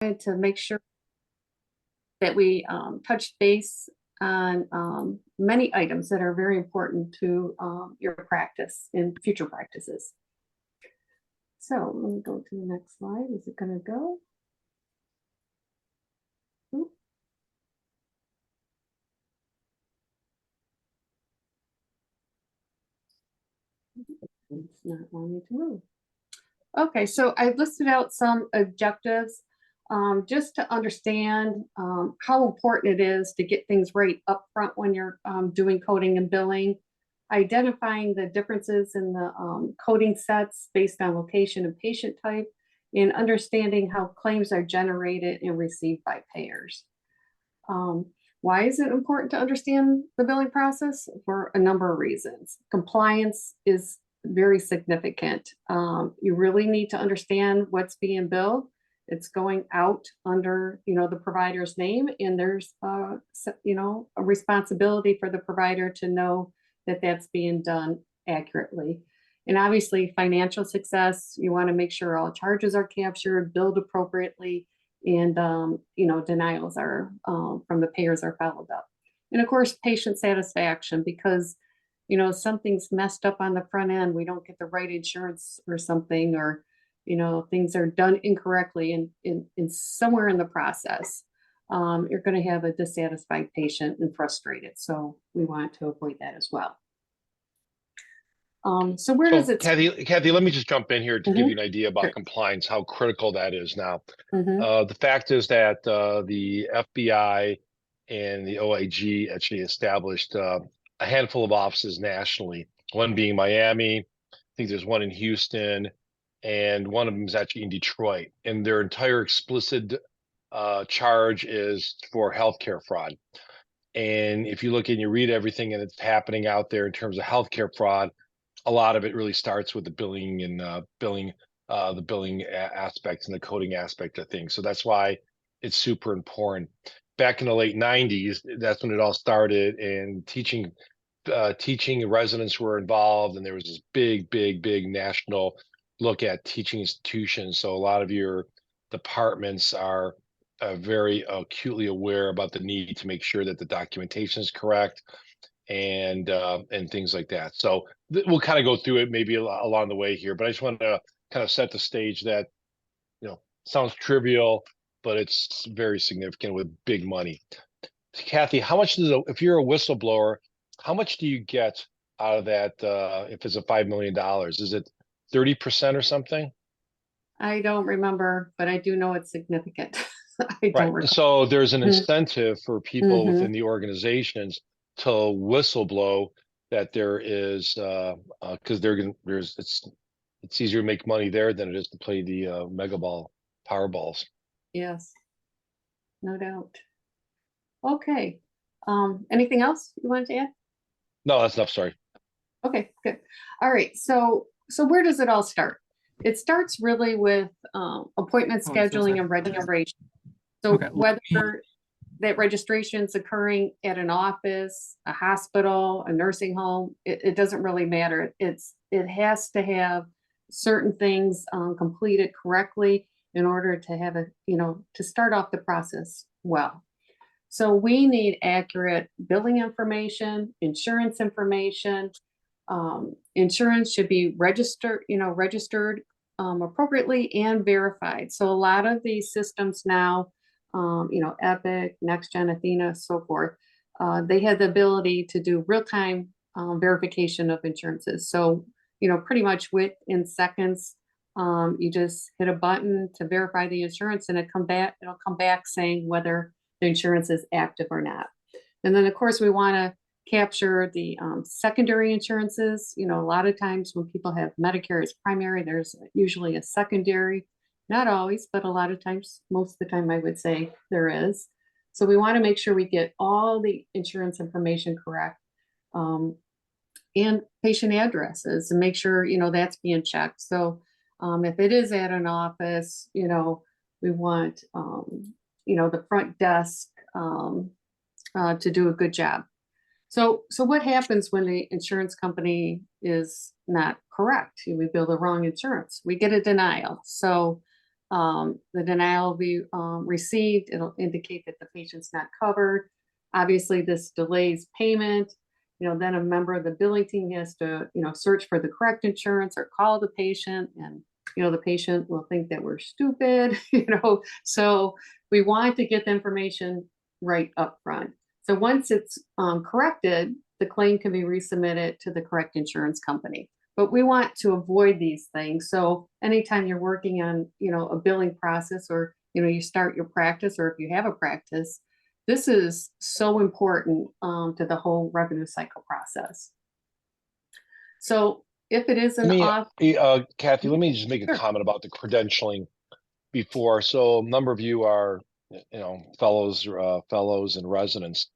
to make sure that we touched base on many items that are very important to your practice and future practices. So let me go to the next slide. Is it going to go? Oop. It's not wanting to move. Okay, so I listed out some objectives just to understand how important it is to get things right up front when you're doing coding and billing, identifying the differences in the coding sets based on location and patient type, and understanding how claims are generated and received by payers. Why is it important to understand the billing process? For a number of reasons. Compliance is very significant. You really need to understand what's being billed. It's going out under, the provider's name, and there's, a responsibility for the provider to know that that's being done accurately. And obviously, financial success, you want to make sure all charges are captured, billed appropriately, and denials are from the payers are followed up. And of course, patient satisfaction, because something's messed up on the front end, we don't get the right insurance or something, or things are done incorrectly in somewhere in the process, you're going to have a dissatisfied patient and frustrated. So we want to avoid that as well. So where does it? Kathy, let me just jump in here to give you an idea about compliance, how critical that is now. The fact is that the FBI and the OIG actually established a handful of offices nationally, one being Miami. I think there's one in Houston, and one of them is actually in Detroit. And their entire explicit charge is for healthcare fraud. And if you look and you read everything and it's happening out there in terms of healthcare fraud, a lot of it really starts with the billing and the billing aspects and the coding aspect of things. So that's why it's super important. Back in the late 90s, that's when it all started, and teaching residents were involved, and there was this big national look at teaching institutions. So a lot of your departments are very acutely aware about the need to make sure that the documentation is correct, and things like that. So we'll kind of go through it maybe along the way here, but I just want to kind of set the stage that, sounds trivial, but it's very significant with big money. Kathy, how much if you're a whistleblower, how much do you get out of that if it's a $5 million? Is it 30% or something? I don't remember, but I do know it's significant. I don't recall. So there's an incentive for people within the organizations to whistleblow that there is, because it's easier to make money there than it is to play the mega ball Powerballs. Yes, no doubt. Okay. Anything else you wanted to add? No, that's enough. Sorry. Okay, good. All right. So where does it all start? It starts really with appointment scheduling and registration. So whether that registration is occurring at an office, a hospital, a nursing home, it doesn't really matter. It has to have certain things completed correctly in order to have to start off the process well. So we need accurate billing information, insurance information. Insurance should be registered appropriately and verified. So a lot of these systems now, Epic, NextGen, Athena, so forth, they have the ability to do real-time verification of insurances. So, pretty much within seconds, you just hit a button to verify the insurance, and it'll come back saying whether the insurance is active or not. And then, of course, we want to capture the secondary insurances. A lot of times when people have Medicare as primary, there's usually a secondary. Not always, but a lot of times, most of the time, I would say there is. So we want to make sure we get all the insurance information correct, and patient addresses, and make sure, that's being checked. So if it is at an office, we want, the front desk to do a good job. So what happens when the insurance company is not correct? We bill the wrong insurance. We get a denial. So The denial will be received. It'll indicate that the patient's not covered. Obviously, this delays payment. Then a member of the billing team has to, search for the correct insurance or call the patient, and the patient will think that we're stupid. So we want to get the information right up front. So once it's corrected, the claim can be resubmitted to the correct insurance company. But we want to avoid these things. So anytime you're working on, a billing process, or, you start your practice, or if you have a practice, this is so important to the whole revenue cycle process. So if it is an off. Kathy, let me just make a Sure. comment about the credentialing before. So a number of you are, fellows and residents.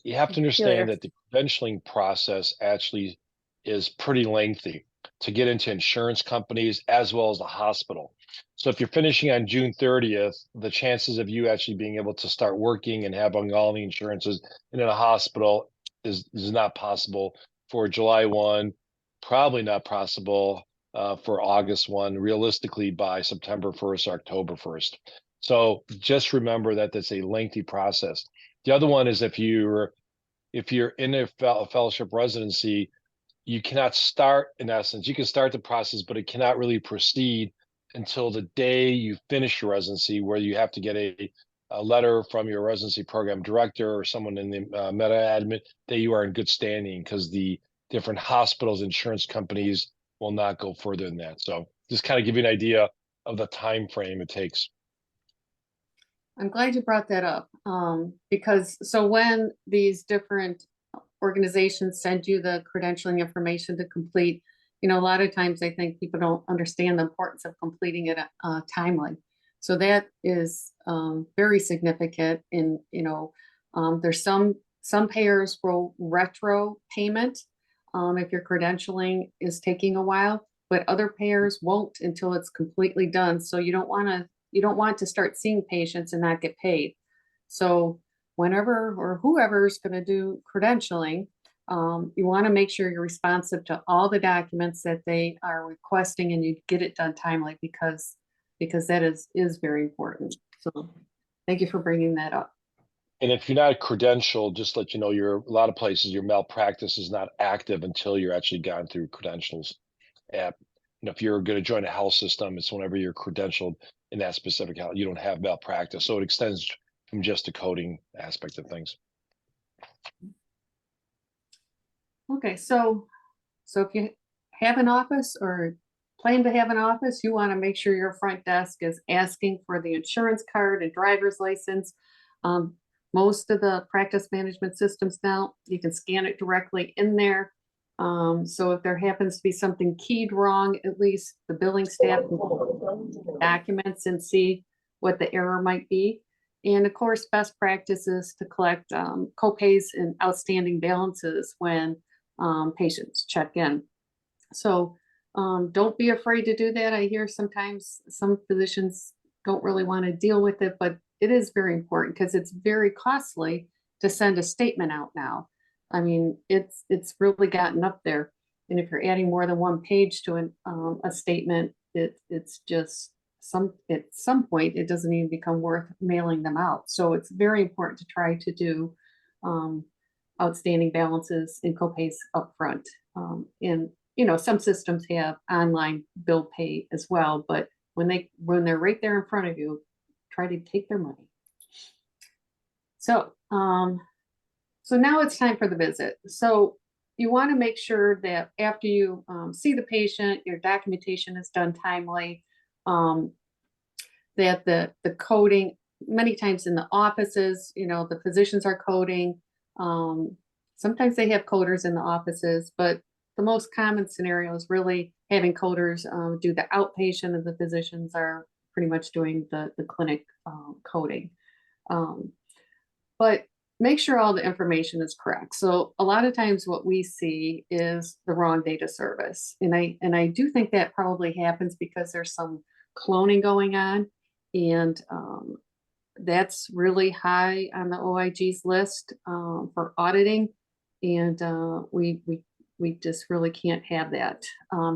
You have to understand that the credentialing process actually is pretty lengthy to get into insurance companies as well as the hospital. So if you're finishing on June 30th, the chances of you actually being able to start working and having all the insurances in a hospital is not possible for July 1, probably not possible for August 1, realistically by September 1st, October 1st. So just remember that that's a lengthy process. The other one is if you're in a fellowship residency, you cannot start, in essence, you can start the process, but it cannot really proceed until the day you finish your residency, where you have to get a letter from your residency program director or someone in the meta admin that you are in good standing, because the different hospitals, insurance companies will not go further than that. So just kind of give you an idea of the time frame it takes. I'm glad you brought that up, because so when these different organizations send you the credentialing information to complete, a lot of times I think people don't understand the importance of completing it timely. So that is very significant. In there's some payers will retro payment if your credentialing is taking a while, but other payers won't until it's completely done. So you don't want to start seeing patients and not get paid. So whenever or whoever's going to do credentialing, you want to make sure you're responsive to all the documents that they are requesting, and you get it done timely, because that is very important. So thank you for bringing that up. And if you're not credentialed, just let you know, a lot of places, your malpractice is not active until you're actually gone through credentials. If you're going to join a health system, it's whenever you're credentialed in that specific health, you don't have malpractice. So it extends from just the coding aspect of things. Okay, so if you have an office or plan to have an office, you want to make sure your front desk is asking for the insurance card and driver's license. Most of the practice management systems now, you can scan it directly in there. So if there happens to be something keyed wrong, at least the billing staff can documents and see what the error might be. And of course, best practices to collect copays and outstanding balances when patients check in. So don't be afraid to do that. I hear sometimes some physicians don't really want to deal with it, but it is very important, because it's very costly to send a statement out now. I mean, it's really gotten up there. And if you're adding more than one page to a statement, it's just at some point, it doesn't even become worth mailing them out. So it's very important to try to do outstanding balances and copays up front. And some systems have online bill pay as well, but when they're right there in front of you, try to take their money. So now it's time for the visit. So you want to make sure that after you see the patient, your documentation is done timely, that the coding, many times in the offices, the physicians are coding. Sometimes they have coders in the offices, but the most common scenario is really having coders do the outpatient, and the physicians are pretty much doing the clinic coding. But make sure all the information is correct. So a lot of times what we see is the wrong data service. And I do think that probably happens because there's some cloning going on, and that's really high on the OIG's list for auditing. And we We just really can't have that.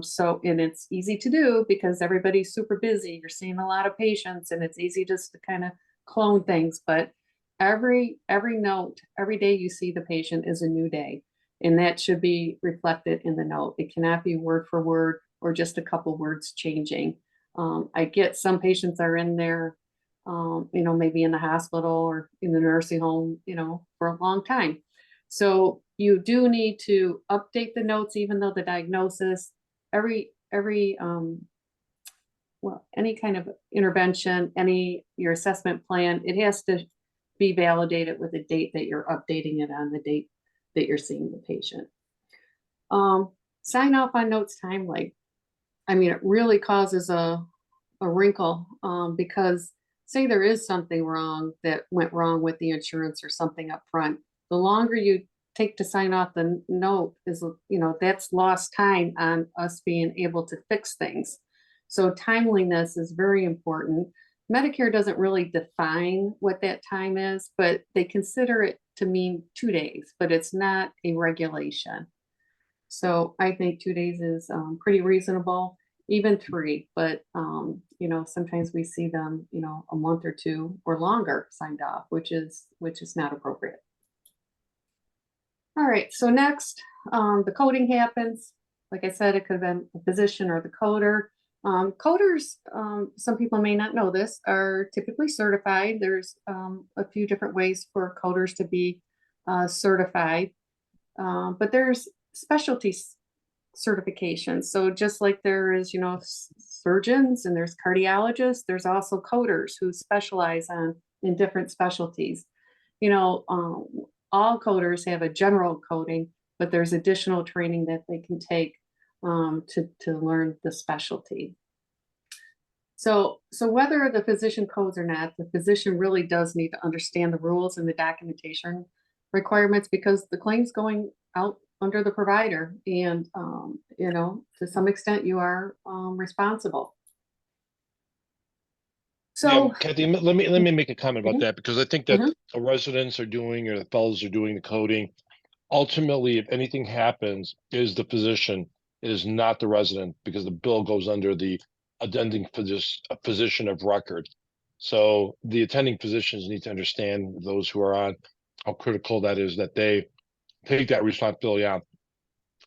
So, and it's easy to do because everybody's super busy. You're seeing a lot of patients and it's easy just to kind of clone things, but every note, every day you see the patient is a new day. And that should be reflected in the note. It cannot be word for word or just a couple words changing. I get some patients are in there, maybe in the hospital or in the nursing home, for a long time. So you do need to update the notes, even though the diagnosis, every any kind of intervention, your assessment plan, it has to be validated with the date that you're updating it on, the date that you're seeing the patient. Sign off on notes timely. I mean, it really causes a wrinkle because say there is something wrong that went wrong with the insurance or something up front, the longer you take to sign off the note is, that's lost time on us being able to fix things. So timeliness is very important. Medicare doesn't really define what that time is, but they consider it to mean 2 days, but it's not a regulation. So I think 2 days is pretty reasonable, even 3, but sometimes we see them, a month or 2 or longer signed off, which is not appropriate. All right, so next, the coding happens. Like I said, it could have been a physician or the coder. Coders, some people may not know this, are typically certified. There's a few different ways for coders to be certified, but there's specialty certifications. So just like there is, surgeons and there's cardiologists, there's also coders who specialize in different specialties. All coders have a general coding, but there's additional training that they can take to learn the specialty. So whether the physician codes or not, the physician really does need to understand the rules and the documentation requirements because the claim's going out under the provider, and to some extent you are responsible. So, yeah, Kathy, let me make a comment about that, because I think that residents are doing, or the fellows are doing the coding. Ultimately, if anything happens, it is the physician. It is not the resident, because the bill goes under the attending physician of record. So the attending physicians need to understand, those who are on, how critical that is, that they take that responsibility on.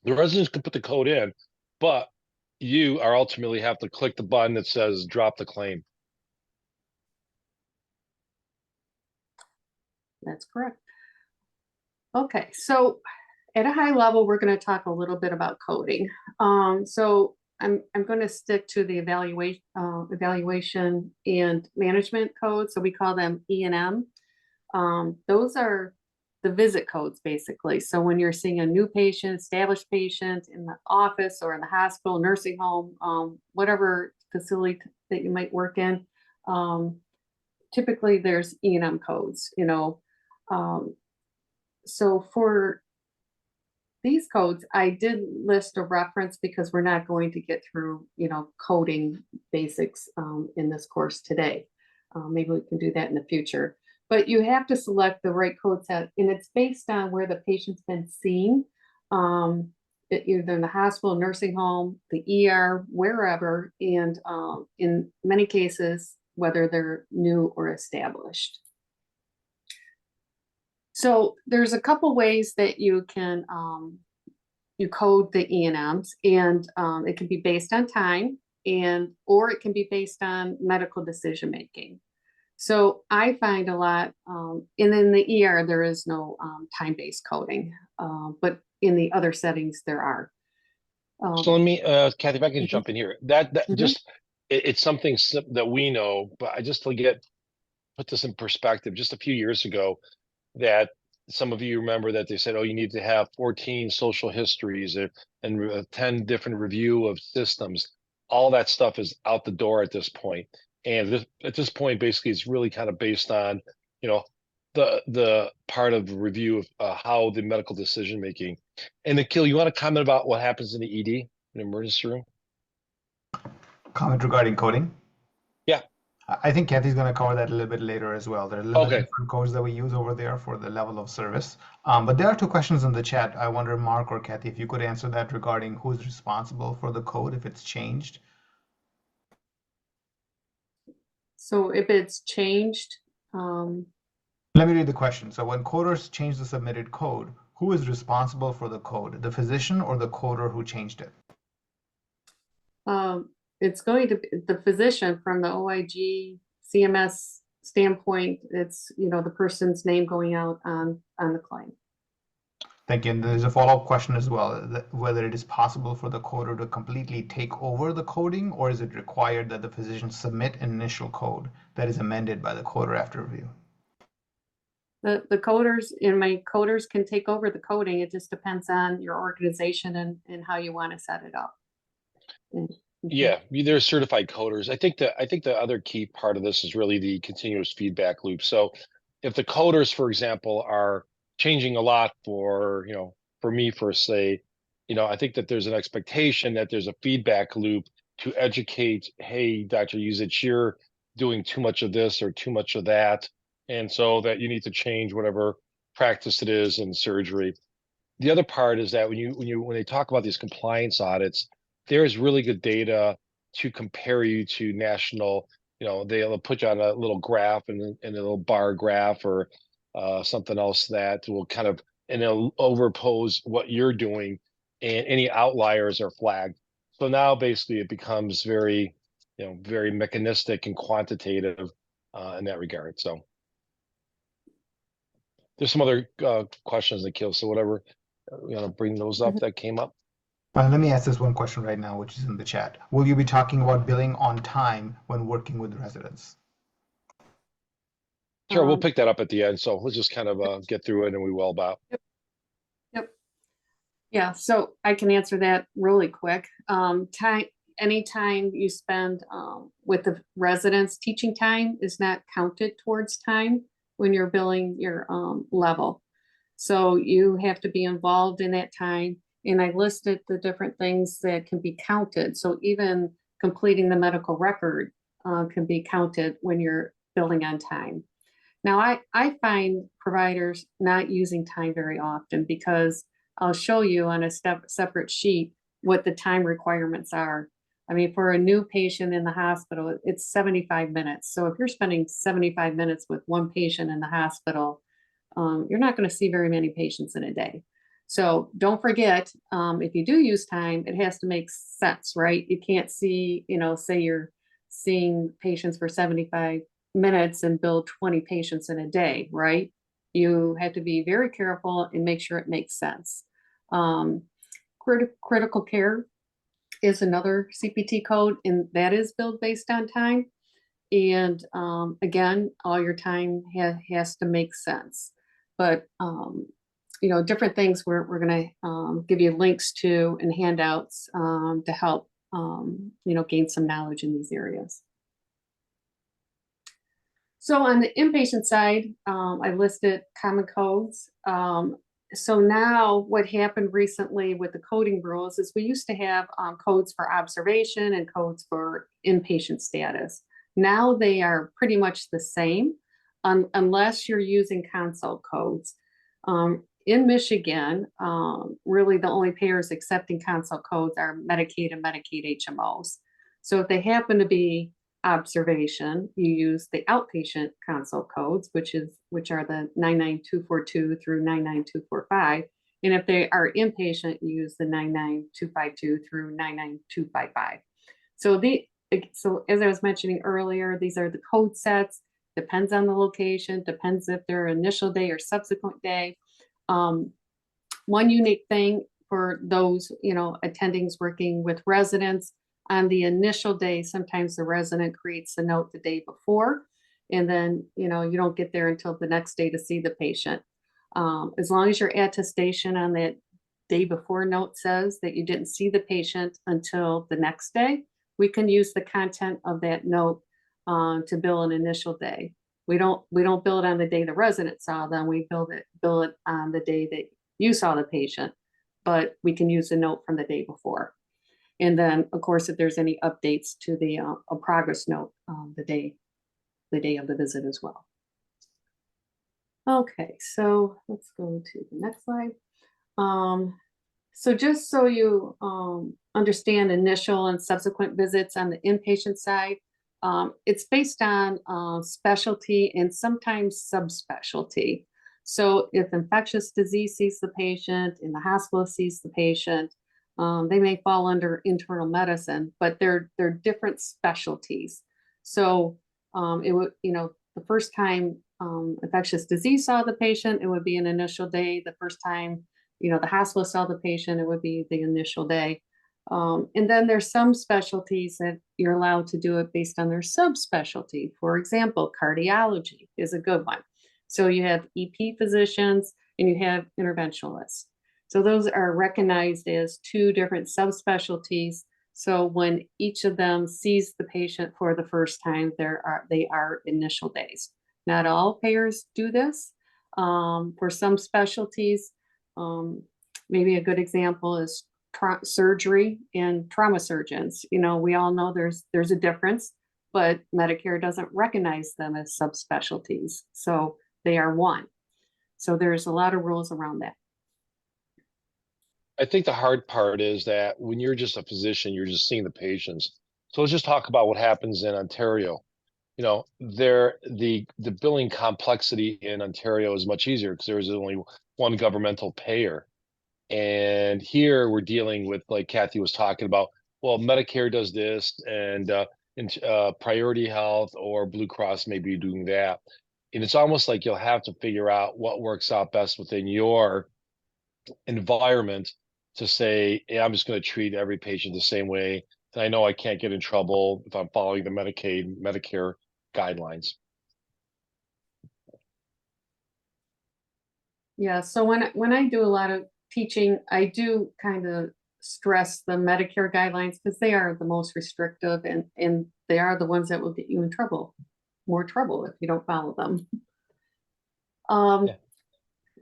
The residents can put the code in, but you are ultimately have to click the button that says drop the claim. that's correct. Okay, so at a high level, we're going to talk a little bit about coding. So I'm going to stick to the evaluation and management codes. So we call them E&M. Those are the visit codes, basically. So when you're seeing a new patient, established patient in the office or in the hospital, nursing home, whatever facility that you might work in, typically there's E&M codes, so for these codes, I did list a reference because we're not going to get through, coding basics in this course today. Maybe we can do that in the future. But you have to select the right code set, and it's based on where the patient's been seen, either in the hospital, nursing home, the ER, wherever, and in many cases, whether they're new or established. So there's a couple ways that you can you code the E&Ms, and it can be based on time, or it can be based on medical decision making. So I find a lot, and in the ER there is no time-based coding, but in the other settings there are. So let me, Kathy, if I can jump in here, just it's something that we know, but I just put this in perspective. Just a few years ago, that some of you remember that they said, oh, you need to have 14 social histories and 10 different review of systems. All that stuff is out the door at this point. And at this point, basically, it's really kind of based on, the part of the review of how the medical decision making. And Nikhil, you want to comment about what happens in the ED, in the emergency room? Comment regarding coding? Yeah. I think Kathy's going to cover that a little bit later as well. There are a little bit Okay. different codes that we use over there for the level of service. But there are two questions in the chat. I wonder, Mark or Kathy, if you could answer that regarding who's responsible for the code if it's changed. So if it's changed, Let me read the question. So when coders change the submitted code, who is responsible for the code, the physician or the coder who changed it? it's going to be the physician from the OIG CMS standpoint. It's, you know, the person's name going out on the claim. Thank you. And there's a follow-up question as well, whether it is possible for the coder to completely take over the coding, or is it required that the physician submit an initial code that is amended by the coder after review? The coders my coders can take over the coding. It just depends on your organization and how you want to set it up. Yeah, they're certified coders. I think the other key part of this is really the continuous feedback loop. So if the coders, for example, are changing a lot for, you know, for me, for say, you know, I think that there's an expectation that there's a feedback loop to educate, hey, Dr. Usich, you're doing too much of this or too much of that. And so that you need to change whatever practice it is in surgery. The other part is that when they talk about these compliance audits, there's really good data to compare you to national, you know, they'll put you on a little graph and a little bar graph or something else that will kind of, and it'll overpose what you're doing, and any outliers are flagged. So now basically it becomes very, you know, very mechanistic and quantitative in that regard. So there's some other questions, Nikhil, so whatever, you know, bring those up that came up. Let me ask this one question right now, which is in the chat. Will you be talking about billing on time when working with residents? Sure, we'll pick that up at the end. So let's just kind of get through it and we will about. Yep. Yeah, so I can answer that really quick. Any time you spend with the residents, teaching time is not counted towards time when you're billing your level. So you have to be involved in that time. And I listed the different things that can be counted. So even completing the medical record can be counted when you're billing on time. Now, I find providers not using time very often because I'll show you on a separate sheet what the time requirements are. I mean, for a new patient in the hospital, it's 75 minutes. So if you're spending 75 minutes with one patient in the hospital, you're not going to see very many patients in a day. So don't forget, if you do use time, it has to make sense, right? You can't see, you know, say you're seeing patients for 75 minutes and bill 20 patients in a day, right? You have to be very careful and make sure it makes sense. Critical care is another CPT code, and that is billed based on time. And again, all your time has to make sense. But you know, different things we're going to give you links to and handouts to help you know, gain some knowledge in these areas. So on the inpatient side, I listed common codes. So now what happened recently with the coding rules is we used to have codes for observation and codes for inpatient status. Now they are pretty much the same unless you're using consult codes. In Michigan, really the only payers accepting consult codes are Medicaid and Medicaid HMOs. So if they happen to be observation, you use the outpatient consult codes, which are the 99242 through 99245. And if they are inpatient, you use the 99252 through 99255. So as I was mentioning earlier, these are the code sets, depends on the location, depends if they're initial day or subsequent day. One unique thing for those, you know, attendings working with residents, on the initial day, sometimes the resident creates a note the day before, and then, you know, you don't get there until the next day to see the patient. As long as your attestation on that day before note says that you didn't see the patient until the next day, we can use the content of that note to bill an initial day. We don't bill it on the day the resident saw them. We bill it on the day that you saw the patient, but we can use a note from the day before. And then, of course, if there's any updates to the a progress note the day the day of the visit as well. Okay, so let's go to the next slide. So just so you understand initial and subsequent visits on the inpatient side, it's based on specialty and sometimes subspecialty. So if infectious disease sees the patient and the hospital sees the patient, they may fall under internal medicine, but they're different specialties. So it would, the first time infectious disease saw the patient, it would be an initial day. The first time, the hospital saw the patient, it would be the initial day. And then there's some specialties that you're allowed to do it based on their subspecialty. For example, cardiology is a good one. So you have EP physicians and you have interventionalists. So those are recognized as two different subspecialties. So when each of them sees the patient for the first time, they are initial days. Not all payers do this. For some specialties, maybe a good example is surgery and trauma surgeons. We all know there's a difference, but Medicare doesn't recognize them as subspecialties. So they are one. So there's a lot of rules around that. I think the hard part is that when you're just a physician, you're just seeing the patients. So let's just talk about what happens in Ontario. The billing complexity in Ontario is much easier because there's only one governmental payer. And here we're dealing with, like Kathy was talking about, well, Medicare does this and Priority Health or Blue Cross may be doing that. And it's almost like you'll have to figure out what works out best within your environment to say, hey, I'm just going to treat every patient the same way. And I know I can't get in trouble if I'm following the Medicare guidelines. Yeah, so when I do a lot of teaching, I do kind of stress the Medicare guidelines because they are the most restrictive and they are the ones that will get you in trouble, more trouble if you don't follow them. Yeah.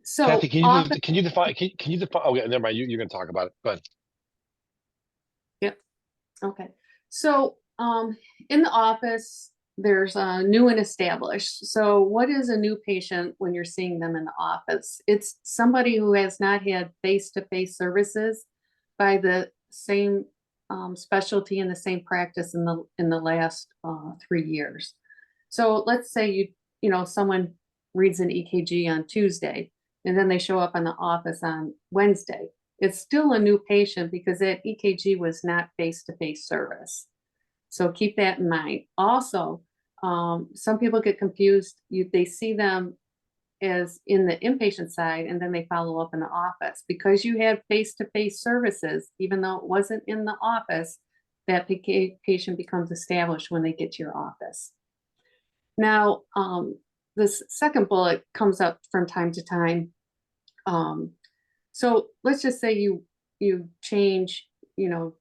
So Kathy, can you define? Oh, yeah, never mind. You're going to talk about it. Go ahead. Yep. Okay. So in the office, there's a new and established. So what is a new patient when you're seeing them in the office? It's somebody who has not had face-to-face services by the same specialty in the same practice in the last 3 years. So let's say someone reads an EKG on Tuesday and then they show up in the office on Wednesday. It's still a new patient because that EKG was not face-to-face service. So keep that in mind. Also, some people get confused. They see them as in the inpatient side and then they follow up in the office. Because you had face-to-face services, even though it wasn't in the office, that patient becomes established when they get to your office. Now, this second bullet comes up from time to time. So let's just say you change,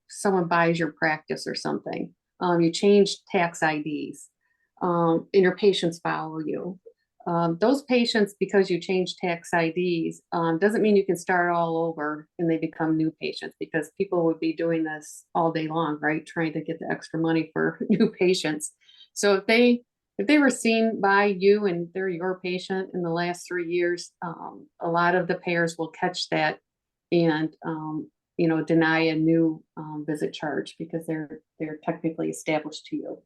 someone buys your practice or something. You change tax IDs, and your patients follow you. Those patients, because you change tax IDs, doesn't mean you can start all over and they become new patients, because people would be doing this all day long, right? Trying to get the extra money for new patients. So if they were seen by you and they're your patient in the last 3 years, a lot of the payers will catch that and deny a new visit charge because they're technically established to you.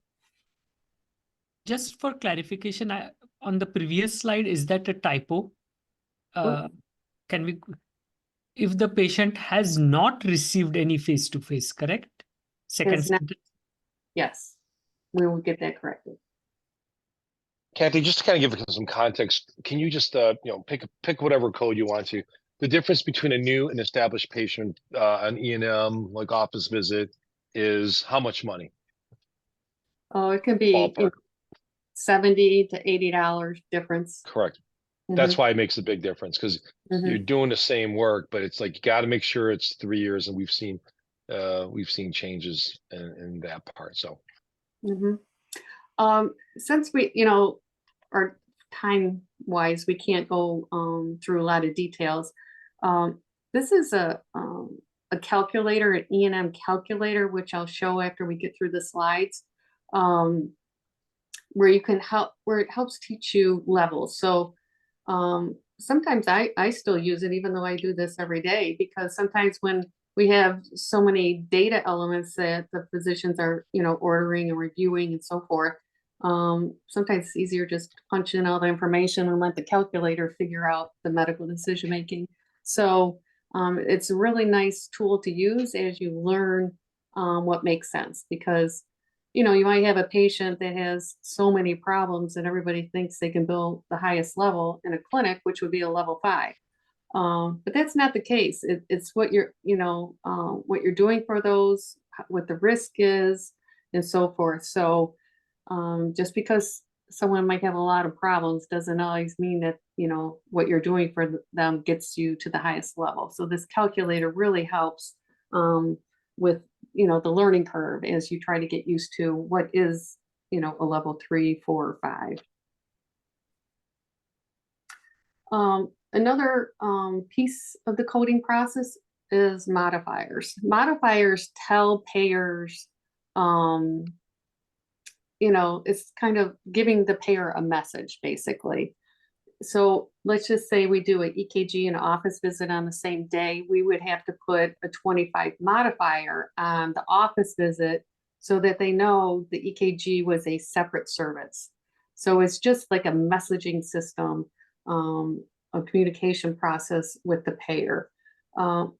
Just for clarification, on the previous slide, is that a typo? If the patient has not received any face-to-face, correct? Second sentence. Yes, we will get that corrected. Kathy, just to kind of give some context, can you just pick whatever code you want to? The difference between a new and established patient, an E&M, like office visit, is how much money? Oh, it can be $70 to $80 difference. Correct. That's why it makes a big difference, because you're doing the same work, but it's like you got to make sure it's 3 years, and we've seen changes in that part. So, since we, our time wise, we can't go through a lot of details. This is a calculator, an E&M calculator, which I'll show after we get through the slides. where you can help, where it helps teach you levels. So sometimes I still use it, even though I do this every day, because sometimes when we have so many data elements that the physicians are, ordering and reviewing and so forth, sometimes it's easier just to punch in all the information and let the calculator figure out the medical decision making. So it's a really nice tool to use as you learn what makes sense, because you might have a patient that has so many problems and everybody thinks they can bill the highest level in a clinic, which would be a level 5. But that's not the case. It's what you're, what you're doing for those, what the risk is, and so forth. So just because someone might have a lot of problems doesn't always mean that, what you're doing for them gets you to the highest level. So this calculator really helps with, the learning curve as you try to get used to what is, a level 3, 4, or 5. Another piece of the coding process is modifiers. Modifiers tell payers, it's kind of giving the payer a message, basically. So let's just say we do an EKG and an office visit on the same day. We would have to put a 25 modifier on the office visit so that they know the EKG was a separate service. So it's just like a messaging system, a communication process with the payer.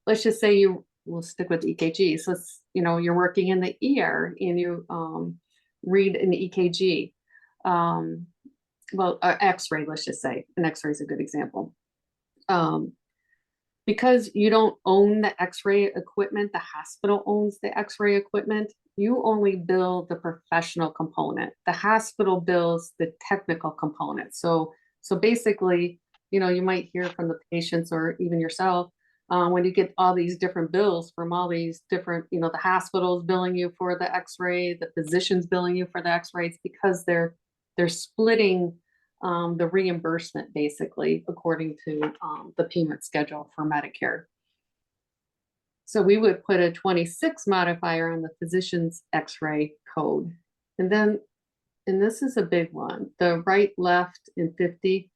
Let's just say we'll stick with EKG. So it's, you're working in the ER and you read an EKG. X-ray, let's just say. An X-ray is a good example. Because you don't own the X-ray equipment, the hospital owns the X-ray equipment, you only bill the professional component. The hospital bills the technical component. So basically, you might hear from the patients or even yourself, when you get all these different bills from all these different, the hospital's billing you for the X-ray, the physician's billing you for the X-rays, because they're splitting the reimbursement basically according to the payment schedule for Medicare. So we would put a 26 modifier on the physician's X-ray code. And this is a big one, the right, left, and 50.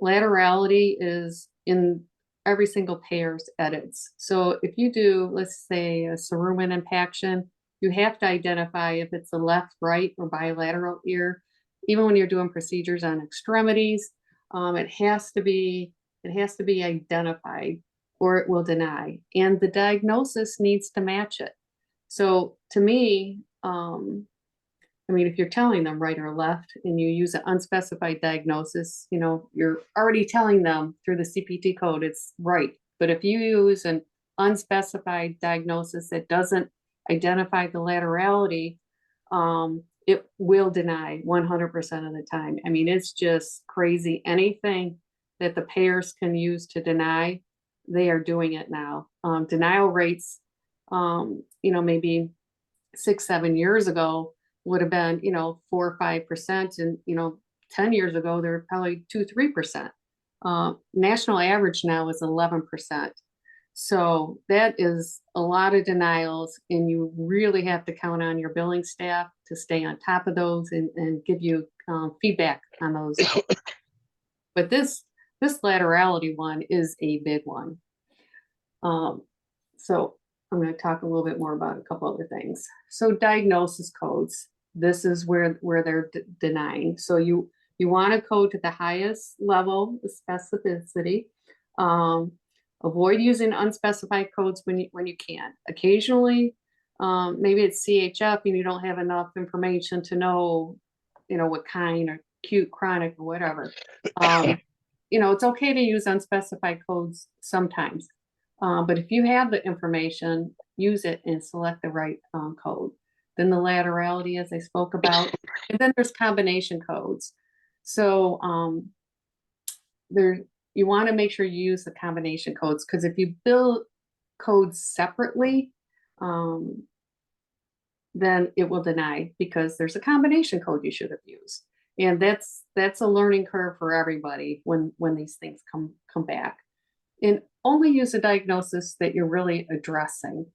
Laterality is in every single payer's edits. So if you do, let's say, a cerumen impaction, you have to identify if it's a left, right, or bilateral ear. Even when you're doing procedures on extremities, it has to be identified or it will deny. And the diagnosis needs to match it. So to me, if you're telling them right or left and you use an unspecified diagnosis, you're already telling them through the CPT code it's right. But if you use an unspecified diagnosis that doesn't identify the laterality, it will deny 100% of the time. It's just crazy. Anything that the payers can use to deny, they are doing it now. Denial rates, maybe 6-7 years ago would have been, 4 or 5%. And, 10 years ago, they were probably 2-3%. National average now is 11%. So that is a lot of denials, and you really have to count on your billing staff to stay on top of those and give you feedback on those. But this laterality one is a big one. So I'm going to talk a little bit more about a couple other things. So diagnosis codes, this is where they're denying. So you want to code to the highest level of specificity. Avoid using unspecified codes when you can. Occasionally, maybe it's CHF and you don't have enough information to know, what kind, or acute, chronic, or whatever. It's okay to use unspecified codes sometimes. But if you have the information, use it and select the right code. Then the laterality, as I spoke about, and then there's combination codes. So you want to make sure you use the combination codes, because if you bill codes separately, then it will deny because there's a combination code you should have used. And that's a learning curve for everybody when these things come back. And only use a diagnosis that you're really addressing.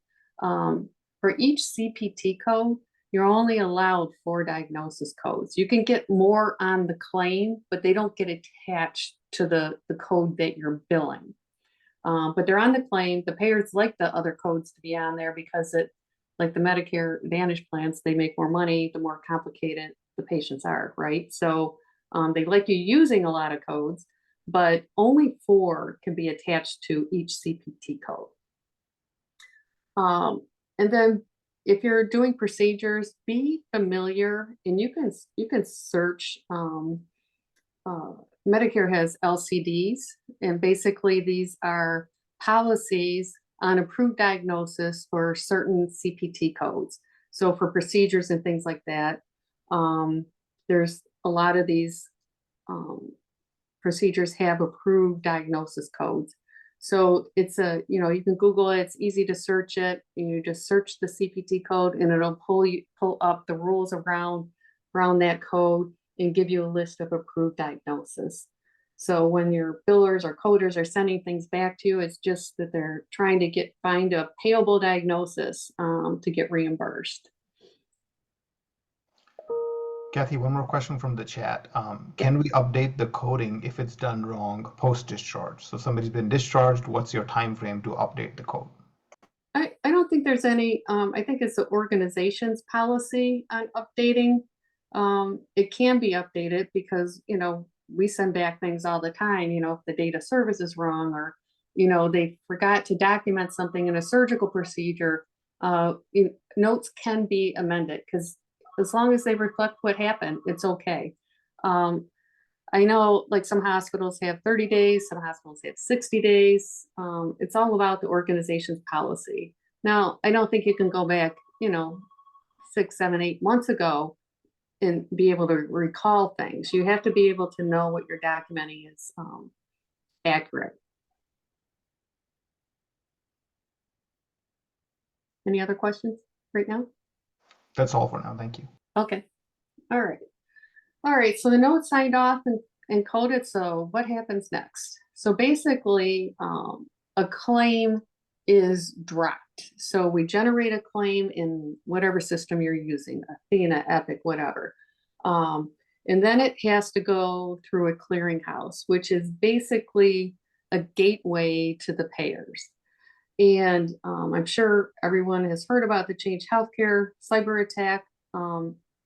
For each CPT code, you're only allowed 4 diagnosis codes. You can get more on the claim, but they don't get attached to the code that you're billing. But they're on the claim. The payers like the other codes to be on there because it, like the Medicare Advantage plans, they make more money the more complicated the patients are, right? So they like you using a lot of codes, but only 4 can be attached to each CPT code. And then if you're doing procedures, be familiar, and you can search. Medicare has LCDs, and basically these are policies on approved diagnosis for certain CPT codes. So for procedures and things like that, there's a lot of these procedures have approved diagnosis codes. So it's you can Google it, it's easy to search it, and you just search the CPT code and it'll pull up the rules around that code and give you a list of approved diagnosis. So when your billers or coders are sending things back to you, it's just that they're trying to find a payable diagnosis to get reimbursed. Kathy, one more question from the chat. Can we update the coding if it's done wrong post-discharge? So somebody's been discharged, what's your time frame to update the code? I don't think there's any, I think it's the organization's policy on updating. It can be updated because, we send back things all the time, if the data service is wrong or, they forgot to document something in a surgical procedure, notes can be amended because as long as they reflect what happened, it's okay. I know like some hospitals have 30 days, some hospitals have 60 days. It's all about the organization's policy. Now, I don't think you can go back, 6, 7, 8 months ago and be able to recall things. You have to be able to know what you're documenting is accurate. Any other questions right now? That's all for now. Thank you. Okay. All right. So the note's signed off and coded. So what happens next? So basically, a claim is dropped. So we generate a claim in whatever system you're using, Athena, Epic, whatever. And then it has to go through a clearinghouse, which is basically a gateway to the payers. And I'm sure everyone has heard about the Change Healthcare cyber attack.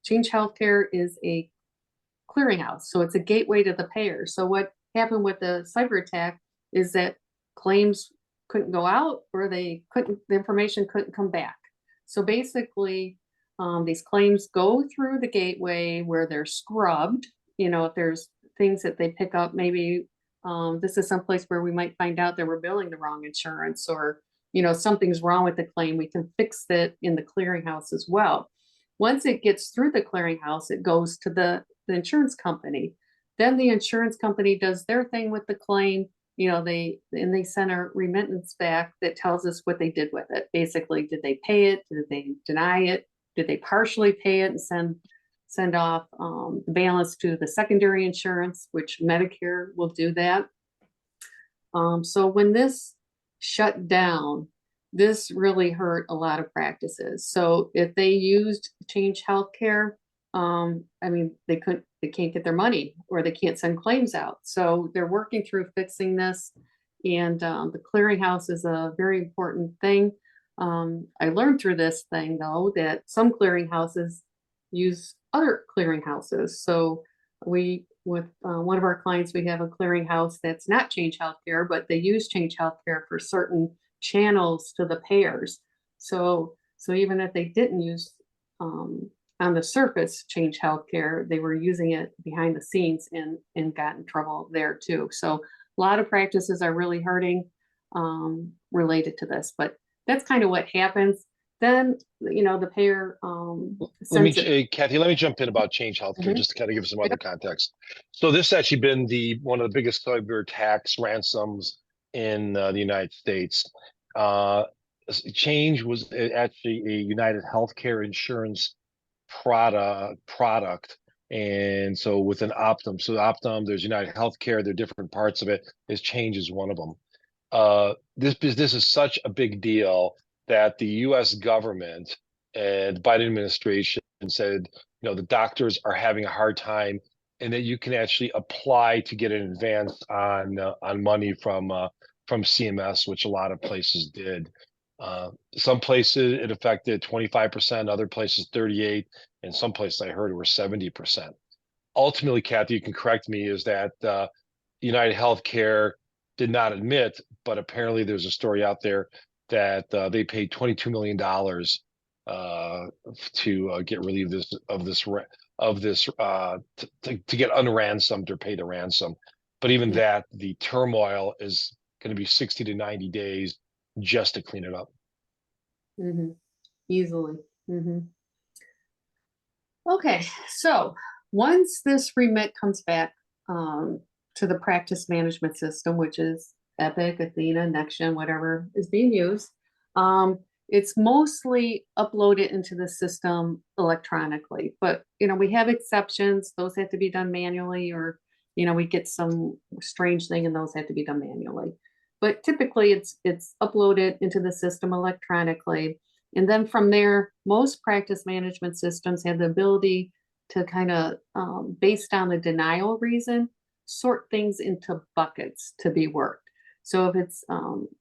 Change Healthcare is a clearinghouse, so it's a gateway to the payers. So what happened with the cyber attack is that claims couldn't go out, or the information couldn't come back. So basically, these claims go through the gateway where they're scrubbed. If there's things that they pick up, maybe this is someplace where we might find out that we're billing the wrong insurance, or something's wrong with the claim. We can fix that in the clearinghouse as well. Once it gets through the clearinghouse, it goes to the insurance company. Then the insurance company does their thing with the claim. They send a remittance back that tells us what they did with it. Basically, did they pay it? Did they deny it? Did they partially pay it and send off the balance to the secondary insurance, which Medicare will do that. So when this shut down, this really hurt a lot of practices. So if they used Change Healthcare, they can't get their money, or they can't send claims out. So they're working through fixing this, and the clearinghouse is a very important thing. I learned through this thing though that some clearinghouses use other clearinghouses. So with one of our clients, we have a clearinghouse that's not Change Healthcare, but they use Change Healthcare for certain channels to the payers. So even if they didn't use on the surface Change Healthcare, they were using it behind the scenes and got in trouble there too. So a lot of practices are really hurting related to this, but that's kind of what happens. Then, the payer Kathy, let me jump in about Change Healthcare, just to kind of give some other context. So this has actually been one of the biggest cyber attacks, ransoms in the United States. Change was actually a United Healthcare insurance product. And so within Optum, there's United Healthcare, there are different parts of it. Change is one of them. This is such a big deal that the U.S. government and the Biden administration said, the doctors are having a hard time, and that you can actually apply to get an advance on money from CMS, which a lot of places did. Some places it affected 25%, other places 38%, and some places I heard it were 70%. Ultimately, Kathy, you can correct me, is that United Healthcare did not admit, but apparently there's a story out there that they paid $22 million to get relief of this to get unransomed or pay the ransom. But even that, the turmoil is going to be 60 to 90 days just to clean it up. Easily. Okay, so once this remit comes back to the practice management system, which is Epic, Athena, NextGen, whatever is being used, it's mostly uploaded into the system electronically. But we have exceptions; those have to be done manually, or we get some strange thing, and those have to be done manually. But typically, it's uploaded into the system electronically. And then from there, most practice management systems have the ability to kind of, based on the denial reason, sort things into buckets to be worked. So if it's,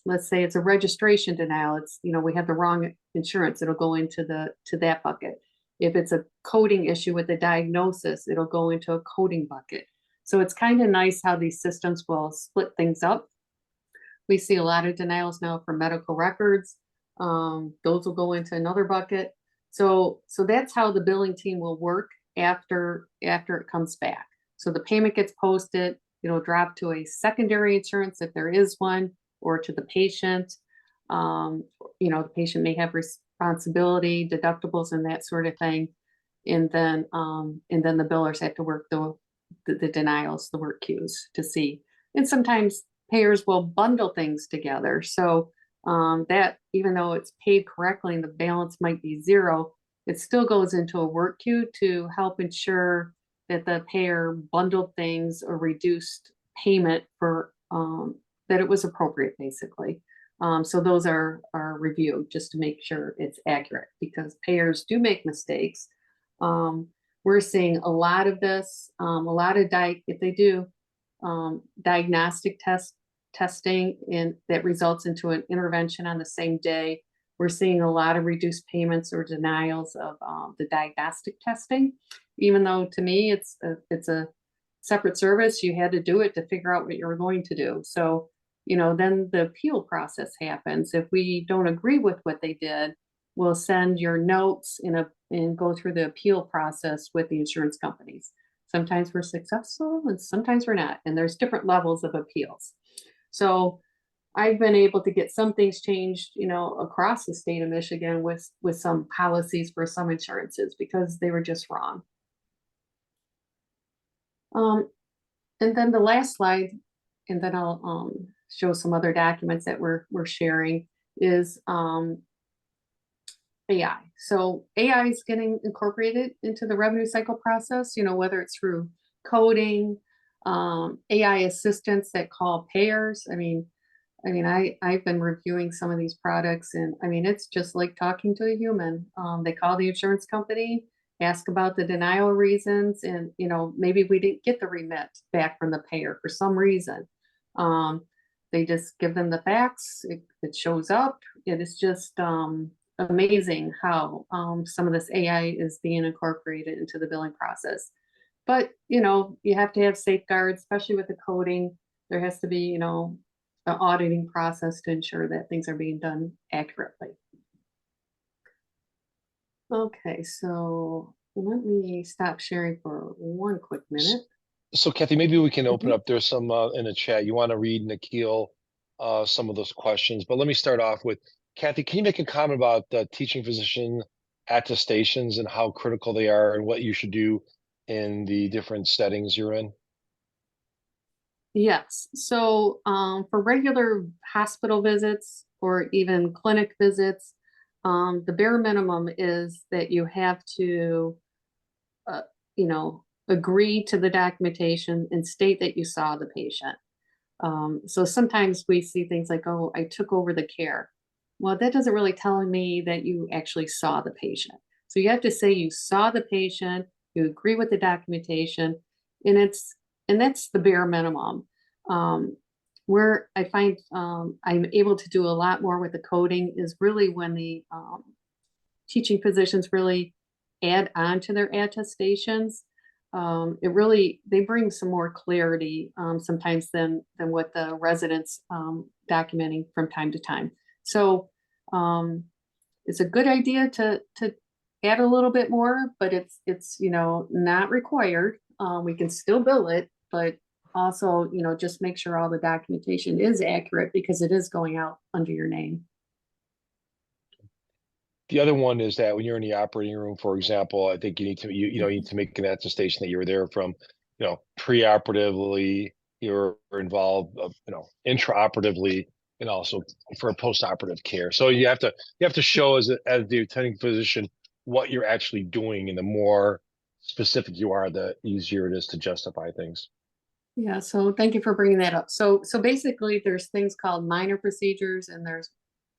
let's say it's a registration denial, it's, we have the wrong insurance, it'll go into that bucket. If it's a coding issue with the diagnosis, it'll go into a coding bucket. So it's kind of nice how these systems will split things up. We see a lot of denials now for medical records. Those will go into another bucket. So that's how the billing team will work after it comes back. So the payment gets posted, it'll drop to a secondary insurance if there is one, or to the patient. The patient may have responsibility, deductibles, and that sort of thing. And then the billers have to work the denials, the work queues to see. And sometimes payers will bundle things together. So that even though it's paid correctly and the balance might be zero, it still goes into a work queue to help ensure that the payer bundled things or reduced payment for that it was appropriate, basically. So those are reviewed just to make sure it's accurate, because payers do make mistakes. We're seeing a lot of this, if they do diagnostic testing that results into an intervention on the same day. We're seeing a lot of reduced payments or denials of the diagnostic testing, even though to me it's a separate service. You had to do it to figure out what you were going to do. So, then the appeal process happens. If we don't agree with what they did, we'll send your notes and go through the appeal process with the insurance companies. Sometimes we're successful and sometimes we're not. And there's different levels of appeals. So I've been able to get some things changed, across the state of Michigan with some policies for some insurances because they were just wrong. And then the last slide, and then I'll show some other documents that we're sharing, is AI. So AI is getting incorporated into the revenue cycle process, whether it's through coding, AI assistants that call payers. I've been reviewing some of these products, and it's just like talking to a human. They call the insurance company, ask about the denial reasons, and maybe we didn't get the remit back from the payer for some reason. They just give them the facts. It shows up. It is just amazing how some of this AI is being incorporated into the billing process. But you have to have safeguards, especially with the coding. There has to be an auditing process to ensure that things are being done accurately. Okay, so let me stop sharing for one quick minute. So Kathy, maybe we can open up. There's some in the chat. You want to read, Nikhil, some of those questions, but let me start off with Kathy. Can you make a comment about teaching physician attestations and how critical they are and what you should do in the different settings you're in? Yes. So for regular hospital visits or even clinic visits, the bare minimum is that you have to, agree to the documentation and state that you saw the patient. So sometimes we see things like, oh, I took over the care. Well, that doesn't really tell me that you actually saw the patient. So you have to say you saw the patient, you agree with the documentation, and that's the bare minimum. Where I find I'm able to do a lot more with the coding is really when the teaching physicians really add on to their attestations. They bring some more clarity sometimes than what the residents documenting from time to time. So it's a good idea to add a little bit more, but it's not required. We can still bill it, but also just make sure all the documentation is accurate because it is going out under your name. The other one is that when you're in the operating room, for example, I think you need to you need to make an attestation that you were there from preoperatively, you're involved, intraoperatively, and also for post-operative care. So you have to show as the attending physician what you're actually doing, and the more specific you are, the easier it is to justify things. Yeah, so thank you for bringing that up. So basically there's things called minor procedures and there's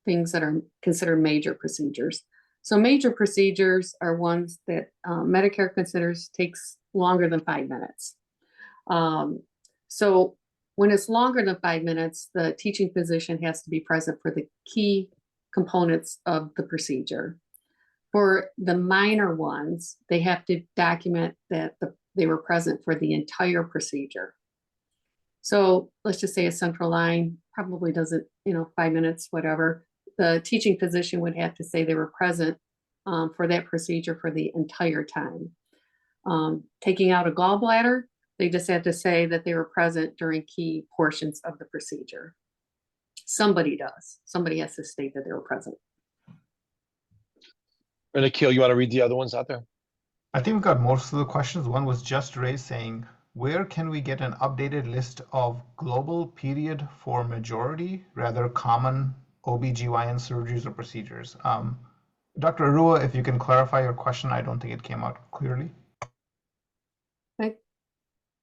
things that are considered major procedures. So major procedures are ones that Medicare considers takes longer than 5 minutes. So when it's longer than 5 minutes, the teaching physician has to be present for the key components of the procedure. For the minor ones, they have to document that they were present for the entire procedure. So let's just say a central line probably doesn't, 5 minutes, whatever. The teaching physician would have to say they were present for that procedure for the entire time. Taking out a gallbladder, they just have to say that they were present during key portions of the procedure. Somebody does. Somebody has to state that they were present. And Akil, you want to read the other ones out there? I think we got most of the questions. One was just raised saying, where can we get an updated list of global period for majority, rather common OBGYN surgeries or procedures? Dr. Arua, if you can clarify your question, I don't think it came out clearly.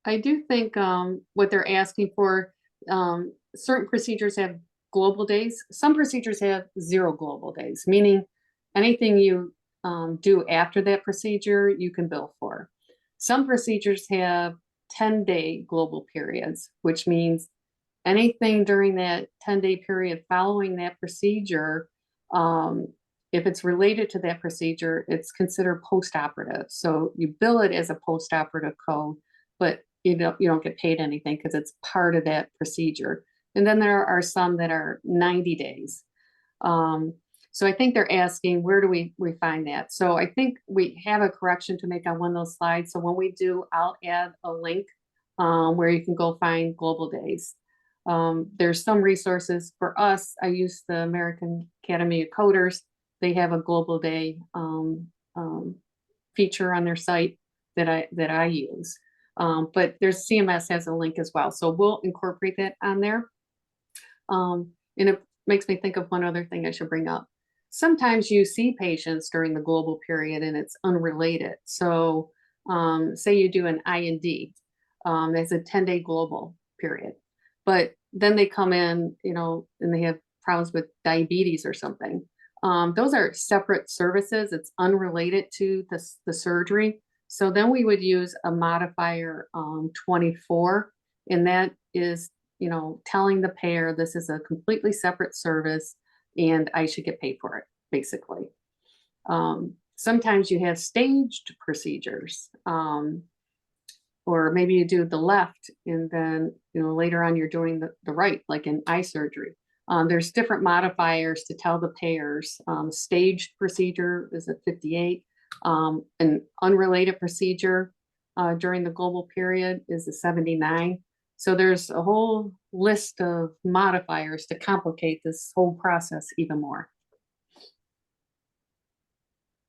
I do think what they're asking for, certain procedures have global days. Some procedures have 0 global days, meaning anything you do after that procedure, you can bill for. Some procedures have 10-day global periods, which means anything during that 10-day period following that procedure, if it's related to that procedure, it's considered post-operative. So you bill it as a post-operative code, but you don't get paid anything because it's part of that procedure. And then there are some that are 90 days. So I think they're asking, where do we find that? So I think we have a correction to make on one of those slides. So when we do, I'll add a link where you can go find global days. There's some resources for us. I use the American Academy of Coders. They have a global day feature on their site that I use. But there's CMS has a link as well. So we'll incorporate that on there. And it makes me think of one other thing I should bring up. Sometimes you see patients during the global period and it's unrelated. So say you do an IND, that's a 10-day global period. But then they come in, and they have problems with diabetes or something. Those are separate services. It's unrelated to the surgery. So then we would use a modifier 24, and that is, telling the payer this is a completely separate service and I should get paid for it, basically. Sometimes you have staged procedures, or maybe you do the left and then, later on you're doing the right, like in eye surgery. There's different modifiers to tell the payers. Staged procedure is at 58. An unrelated procedure during the global period is a 79. So there's a whole list of modifiers to complicate this whole process even more.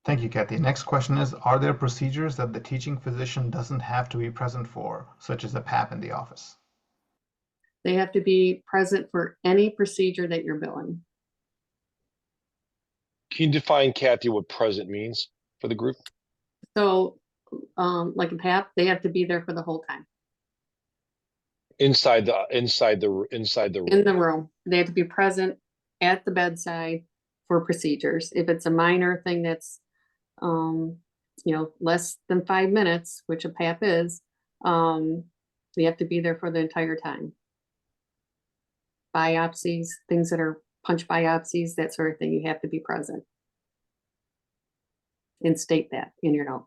Thank you, Kathy. Next question is, are there procedures that the teaching physician doesn't have to be present for, such as a PAP in the office? They have to be present for any procedure that you're billing. Can you define, Kathy, what present means for the group? So like a PAP, they have to be there for the whole time. Inside the room. In the room. They have to be present at the bedside for procedures. If it's a minor thing that's, less than 5 minutes, which a PAP is, you have to be there for the entire time. Biopsies, things that are punch biopsies, that sort of thing, you have to be present. And state that in your note.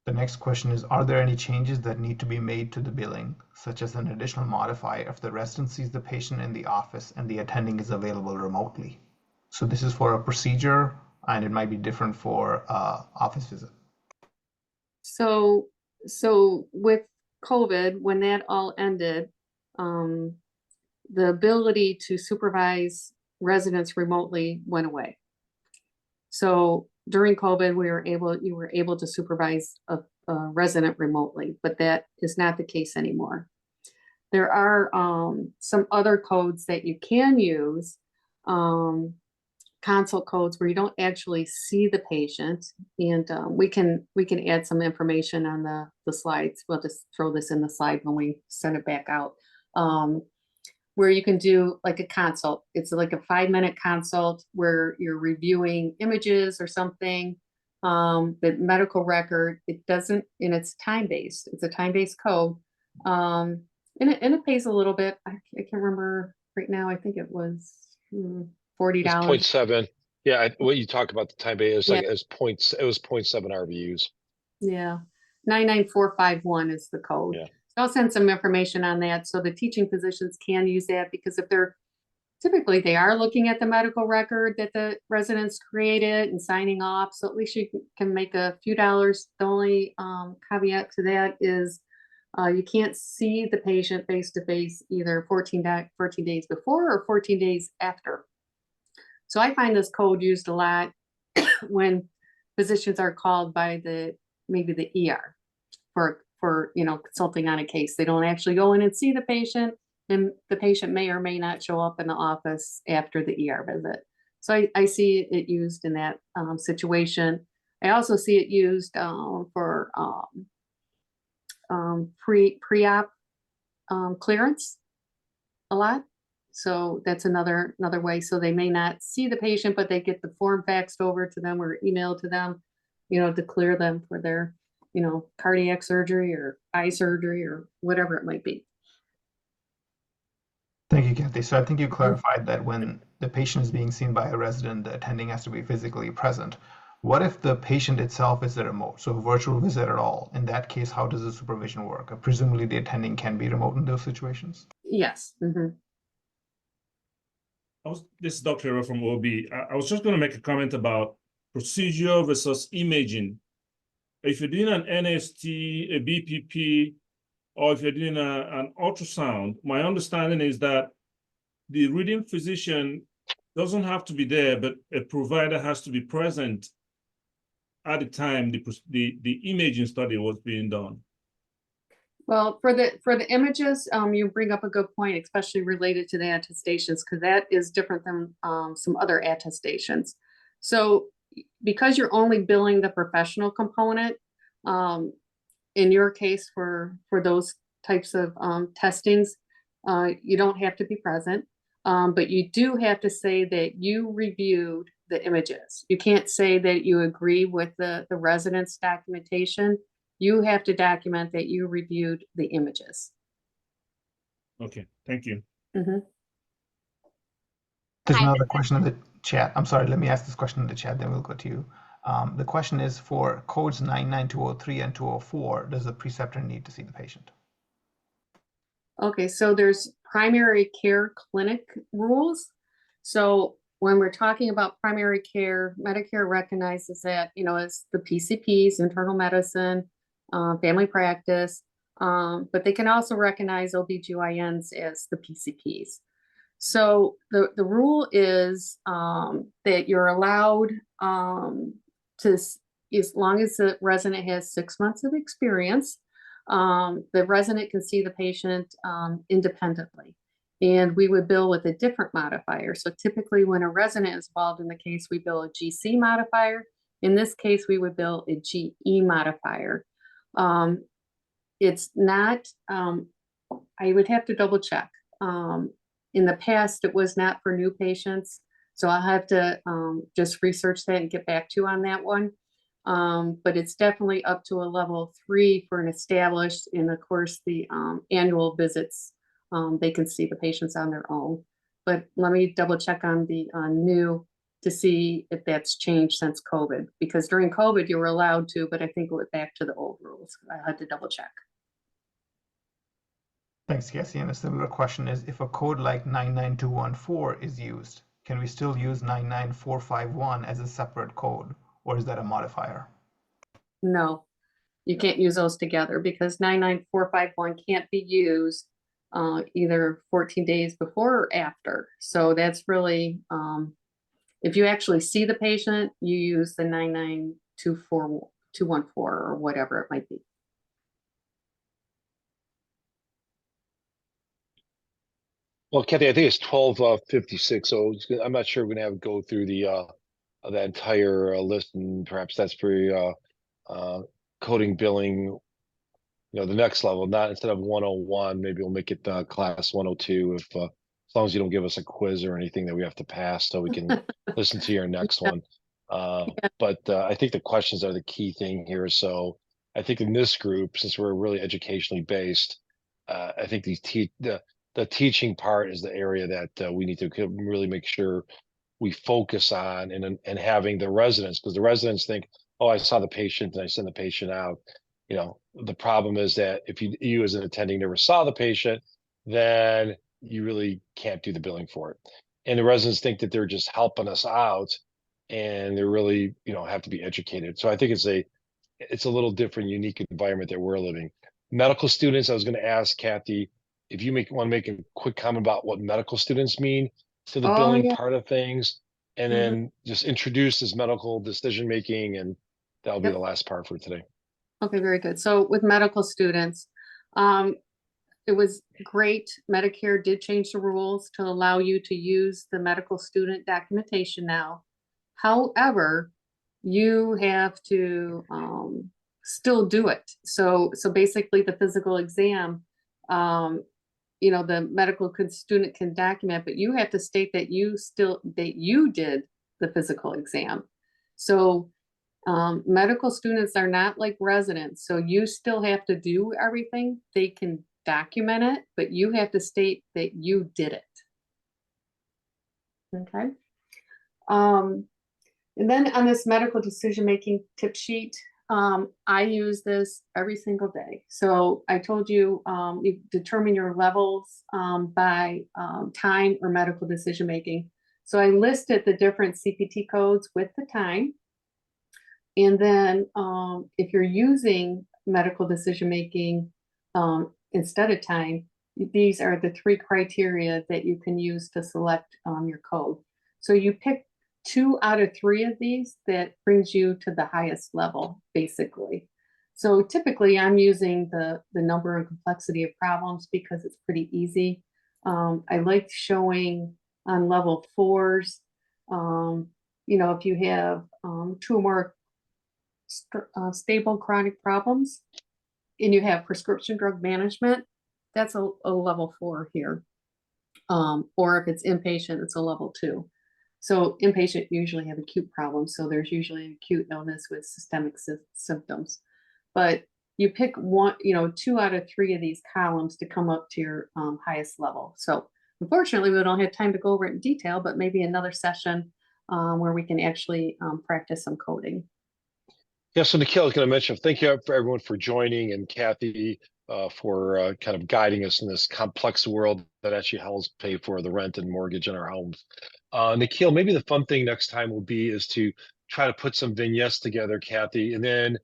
The next question is, are there any changes that need to be made to the billing, such as an additional modifier if the resident sees the patient in the office and the attending is available remotely? So this is for a procedure, and it might be different for office visit. So with COVID, when that all ended, the ability to supervise residents remotely went away. So during COVID, you were able to supervise a resident remotely, but that is not the case anymore. There are some other codes that you can use, consult codes where you don't actually see the patient, and we can add some information on the slides. We'll just throw this in the slide when we send it back out. Where you can do like a consult. It's like a 5-minute consult where you're reviewing images or something. The medical record, it doesn't, and it's time-based. It's a time-based code. And it pays a little bit. I can't remember right now. I think it was $40. It's 0.7. Yeah, what you talk about the time base is like it was 0.7 RVUs. Yeah, 99451 is the code. Yeah. So I'll send some information on that so the teaching physicians can use that, because if they're typically they are looking at the medical record that the residents created and signing off, so at least you can make a few dollars. The only caveat to that is you can't see the patient face to face either 14 days before or 14 days after. So I find this code used a lot when physicians are called by maybe the ER for consulting on a case. They don't actually go in and see the patient, and the patient may or may not show up in the office after the ER visit. So I see it used in that situation. I also see it used for pre-op clearance a lot. So that's another way. So they may not see the patient, but they get the form faxed over to them or emailed to them, to clear them for their, cardiac surgery or eye surgery or whatever it might be. Thank you, Kathy. So I think you clarified that when the patient is being seen by a resident, the attending has to be physically present. What if the patient itself is a remote, so a virtual visit at all? In that case, how does the supervision work? Presumably the attending can be remote in those situations? Yes. Mm-hmm. This is Dr. Hero from OB. I was just going to make a comment about procedure versus imaging. If you're doing an NST, a BPP, or if you're doing an ultrasound, my understanding is that the reading physician doesn't have to be there, but a provider has to be present at the time the imaging study was being done. Well, for the images, you bring up a good point, especially related to the attestations, because that is different than some other attestations. So because you're only billing the professional component, in your case for those types of testings, you don't have to be present, but you do have to say that you reviewed the images. You can't say that you agree with the resident's documentation. You have to document that you reviewed the images. Okay, thank you. Mm-hmm. There's another question in the chat. I'm sorry, let me ask this question in the chat, then we'll go to you. The question is, for codes 99203 and 204, does the preceptor need to see the patient? Okay, so there's primary care clinic rules. So when we're talking about primary care, Medicare recognizes that, as the PCPs, internal medicine, family practice, but they can also recognize OBGYNs as the PCPs. So the rule is that you're allowed to, as long as the resident has 6 months of experience, the resident can see the patient independently. And we would bill with a different modifier. So typically when a resident is involved in the case, we bill a GC modifier. In this case, we would bill a GE modifier. It's not, I would have to double check. In the past, it was not for new patients. So I'll have to just research that and get back to you on that one. But it's definitely up to a level 3 for an established, and of course the annual visits, they can see the patients on their own. But let me double check on the new to see if that's changed since COVID, because during COVID you were allowed to, but I think it went back to the old rules. I had to double check. Thanks, Cassie. And a similar question is, if a code like 99214 is used, can we still use 99451 as a separate code, or is that a modifier? No, you can't use those together because 99451 can't be used either 14 days before or after. So that's really, if you actually see the patient, you use the 99214 or whatever it might be. Well, Kathy, I think it's 1256. So I'm not sure we're gonna have to go through the that entire list, and perhaps that's for coding billing, the next level. Not instead of 101, maybe we'll make it class 102 if as long as you don't give us a quiz or anything that we have to pass, so we can listen to your next one. But I think the questions are the key thing here. So I think in this group, since we're really educationally based, I think the teaching part is the area that we need to really make sure we focus on, and having the residents, because the residents think, oh, I saw the patient and I send the patient out. The problem is that if you as an attending never saw the patient, then you really can't do the billing for it. And the residents think that they're just helping us out, and they're really, have to be educated. So I think it's a little different, unique environment that we're living. Medical students, I was going to ask Kathy, if you want to make a quick comment about what medical students mean to the billing part of things, and then just introduce this medical decision making, and that'll be the last part for today. Okay, very good. So with medical students, it was great. Medicare did change the rules to allow you to use the medical student documentation now. However, you have to still do it. So basically the physical exam, the medical student can document, but you have to state that you did the physical exam. So medical students are not like residents, so you still have to do everything. They can document it, but you have to state that you did it. Okay. And then on this medical decision-making tip sheet, I use this every single day. So I told you, you determine your levels by time or medical decision-making. So I listed the different CPT codes with the time. And then if you're using medical decision-making instead of time, these are the 3 criteria that you can use to select your code. So you pick 2 out of 3 of these that brings you to the highest level, basically. So typically I'm using the number and complexity of problems because it's pretty easy. I like showing on level 4s, if you have 2 or more stable chronic problems and you have prescription drug management, that's a level 4 here. Or if it's inpatient, it's a level 2. So inpatient usually have acute problems. So there's usually acute illness with systemic symptoms. But you pick 2 out of 3 of these columns to come up to your highest level. So unfortunately, we don't have time to go over it in detail, but maybe another session where we can actually practice some coding. Yeah, so Nikhil is going to mention, thank you for everyone for joining, and Kathy for kind of guiding us in this complex world that actually helps pay for the rent and mortgage in our homes. Nikhil, maybe the fun thing next time will be is to try to put some vignettes together, Kathy, and then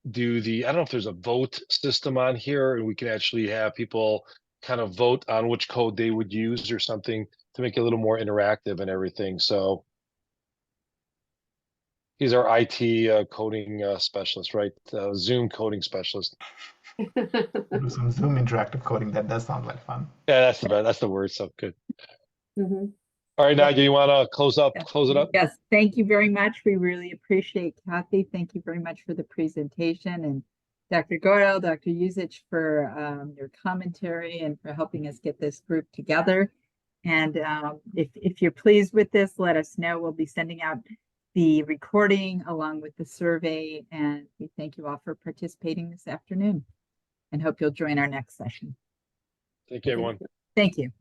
do I don't know if there's a vote system on here, and we can actually have people kind of vote on which code they would use or something to make it a little more interactive and everything. So he's our IT coding specialist, right? Zoom coding specialist. Do some Zoom interactive coding. That does sound like fun. Yeah, that's the word. So good. Mm-hmm. All right, Nadia, you want to close it up? Yes, thank you very much. We really appreciate Kathy. Thank you very much for the presentation, and Dr. Goyal, Dr. Uzich for your commentary and for helping us get this group together. And if you're pleased with this, let us know. We'll be sending out the recording along with the survey. And we thank you all for participating this afternoon and hope you'll join our next session. Thank you, everyone. Thank you.